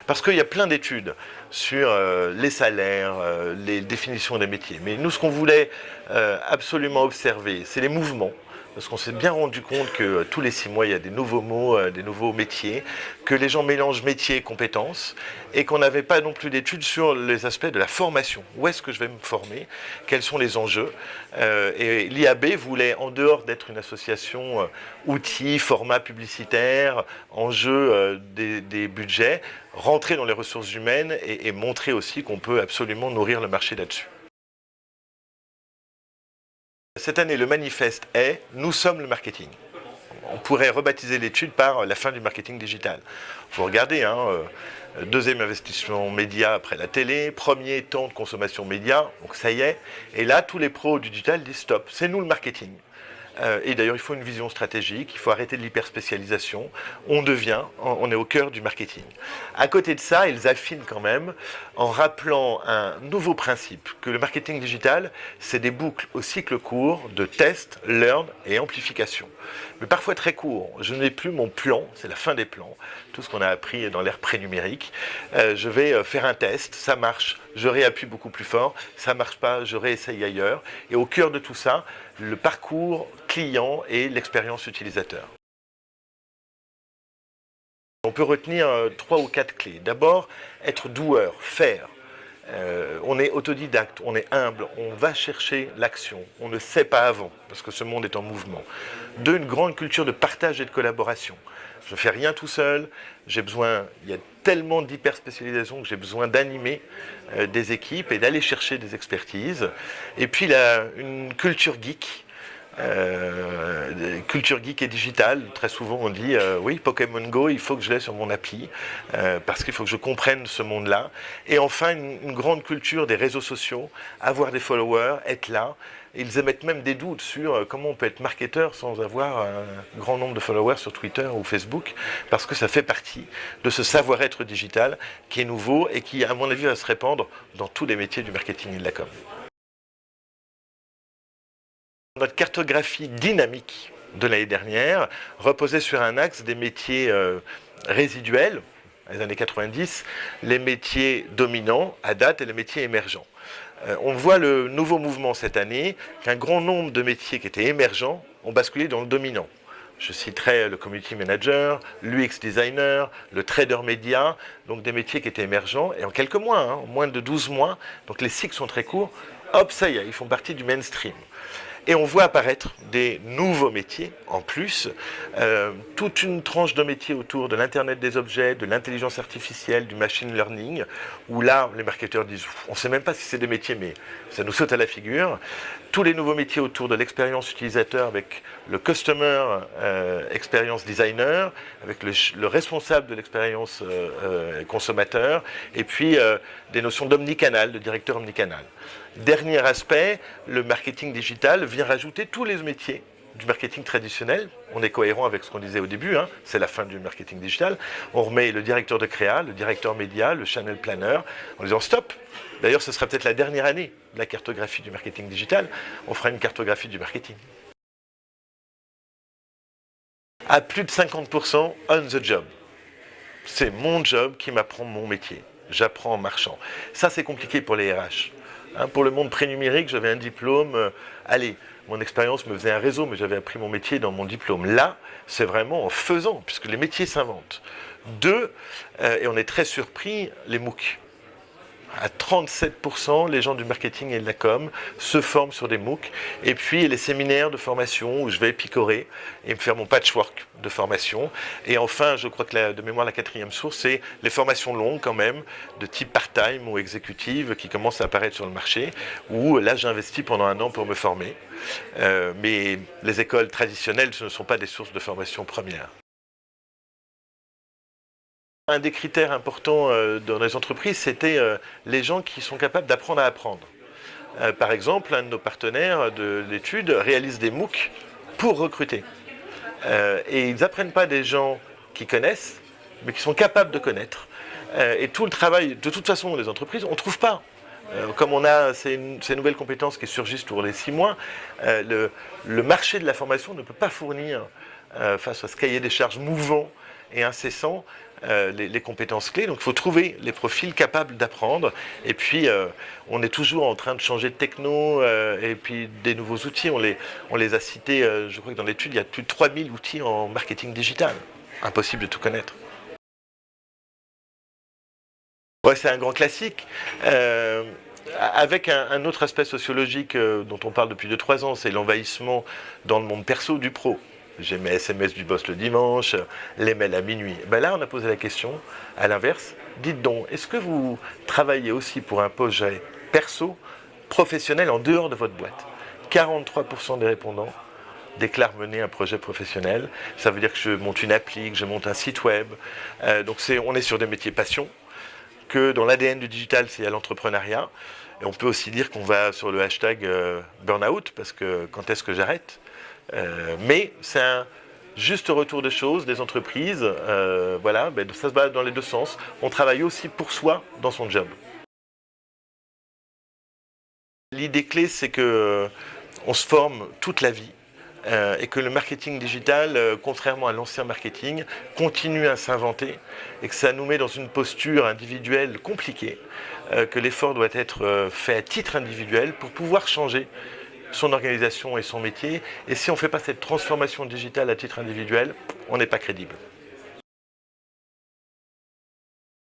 Parce qu'il y a plein d'études sur les salaires, les définitions des métiers. Mais nous, ce qu'on voulait absolument observer, c'est les mouvements. Parce qu'on s'est bien rendu compte que tous les 6 mois, il y a des nouveaux mots, des nouveaux métiers, que les gens mélangent métiers et compétences, et qu'on n'avait pas non plus d'études sur les aspects de la formation. Où est-ce que je vais me former? Quels sont les enjeux? Et l'IAB voulait, en dehors d'être une association outils, formats publicitaires, enjeux des budgets, rentrer dans les ressources humaines et montrer aussi qu'on peut absolument nourrir le marché là-dessus. Cette année, le manifeste est « Nous sommes le marketing ». On pourrait rebaptiser l'étude par la fin du marketing digital. Il faut regarder, deuxième investissement média après la télé, premier temps de consommation média, donc ça y est. Et là, tous les pros du digital disent stop, c'est nous le marketing. Et d'ailleurs, il faut une vision stratégique, il faut arrêter de l'hyperspécialisation. On est au cœur du marketing. À côté de ça, ils affinent quand même en rappelant un nouveau principe, que le marketing digital, c'est des boucles au cycle court de test, learn et amplification. Mais parfois très court. Je n'ai plus mon plan, c'est la fin des plans, tout ce qu'on a appris dans l'ère pré-numérique. Je vais faire un test, ça marche, je réappuie beaucoup plus fort, ça marche pas, je réessaye ailleurs. Et au cœur de tout ça, le parcours client et l'expérience utilisateur. On peut retenir 3 ou 4 clés. D'abord, être doueur, faire. On est autodidacte, on est humble, on va chercher l'action, on ne sait pas avant, parce que ce monde est en mouvement. 2, une grande culture de partage et de collaboration. Je ne fais rien tout seul, il y a tellement d'hyperspécialisation que j'ai besoin d'animer des équipes et d'aller chercher des expertises. Et puis une culture geek. Culture geek et digitale, très souvent on dit oui, Pokémon Go, il faut que je l'ai sur mon appli parce qu'il faut que je comprenne ce monde-là. Et enfin, une grande culture des réseaux sociaux, avoir des followers, être là. Ils émettent même des doutes sur comment on peut être marketeur sans avoir un grand nombre de followers sur Twitter ou Facebook, parce que ça fait partie de ce savoir-être digital qui est nouveau et qui, à mon avis, va se répandre dans tous les métiers du marketing et de la com. Notre cartographie dynamique de l'année dernière reposait sur un axe des métiers résiduels, les années 90, les métiers dominants à date et les métiers émergents. On voit le nouveau mouvement cette année, qu'un grand nombre de métiers qui étaient émergents ont basculé dans le dominant. Je citerai le community manager, l'UX designer, le trader média, donc des métiers qui étaient émergents, et en quelques mois, en moins de 12 mois, donc les cycles sont très courts, hop, ça y est, ils font partie du mainstream. Et on voit apparaître des nouveaux métiers, en plus, toute une tranche de métiers autour de l'Internet des objets, de l'intelligence artificielle, du machine learning, où là, les marketeurs disent, on ne sait même pas si c'est des métiers, mais ça nous saute à la figure. Tous les nouveaux métiers autour de l'expérience utilisateur avec le Customer Experience Designer, avec le responsable de l'expérience consommateur, et puis des notions d'omnicanal, de directeur omnicanal. Dernier aspect, le marketing digital vient rajouter tous les métiers du marketing traditionnel. On est cohérent avec ce qu'on disait au début, c'est la fin du marketing digital. On remet le directeur de créa, le directeur média, le channel planner, en disant stop. D'ailleurs, ce sera peut-être la dernière année de la cartographie du marketing digital. On fera une cartographie du marketing. À plus de 50% on the job. C'est mon job qui m'apprend mon métier. J'apprends en marchant. Ça, c'est compliqué pour les RH. Pour le monde pré-numérique, j'avais un diplôme. Mon expérience me faisait un réseau, mais j'avais appris mon métier dans mon diplôme. Là, c'est vraiment en faisant, puisque les métiers s'inventent. 2, et on est très surpris, les MOOC. À 37%, les gens du marketing et de la com se forment sur des MOOC. Et puis les séminaires de formation où je vais picorer et me faire mon patchwork de formation. Et enfin, je crois que de mémoire, la 4e source, c'est les formations longues quand même, de type part-time ou exécutive, qui commencent à apparaître sur le marché, où là, j'investis pendant 1 an pour me former. Mais les écoles traditionnelles, ce ne sont pas des sources de formation première. Un des critères importants dans les entreprises, c'était les gens qui sont capables d'apprendre à apprendre. Par exemple, un de nos partenaires de l'étude réalise des MOOC pour recruter. Et ils n'apprennent pas des gens qui connaissent, mais qui sont capables de connaître. Et tout le travail, de toute façon, les entreprises, on ne trouve pas. Comme on a ces nouvelles compétences qui surgissent tous les 6 mois, le marché de la formation ne peut pas fournir, face à ce cahier des charges mouvant et incessant, les compétences clés. Donc il faut trouver les profils capables d'apprendre. Et puis on est toujours en train de changer de techno et puis des nouveaux outils. On les a cités, je crois que dans l'étude, il y a plus de 3000 outils en marketing digital. Impossible de tout connaître. Ouais, c'est un grand classique. Avec un autre aspect sociologique dont on parle depuis 2-3 ans, c'est l'envahissement dans le monde perso du pro. J'ai mes SMS du boss le dimanche, les mails à minuit. Ben là, on a posé la question, à l'inverse, dites donc, est-ce que vous travaillez aussi pour un projet perso, professionnel en dehors de votre boîte? 43% des répondants déclarent mener un projet professionnel. Ça veut dire que je monte une appli, que je monte un site web. Donc on est sur des métiers passion, que dans l'ADN du digital, c'est à l'entrepreneuriat. Et on peut aussi dire qu'on va sur le hashtag burn-out, parce que quand est-ce que j'arrête? Mais c'est un juste retour des choses, des entreprises. Voilà, ben, ça se bat dans les deux sens. On travaille aussi pour soi dans son job. L'idée clé, c'est que on se forme toute la vie. Et que le marketing digital, contrairement à l'ancien marketing, continue à s'inventer et que ça nous met dans une posture individuelle compliquée, que l'effort doit être fait à titre individuel pour pouvoir changer son organisation et son métier. Et si on ne fait pas cette transformation digitale à titre individuel, on n'est pas crédible.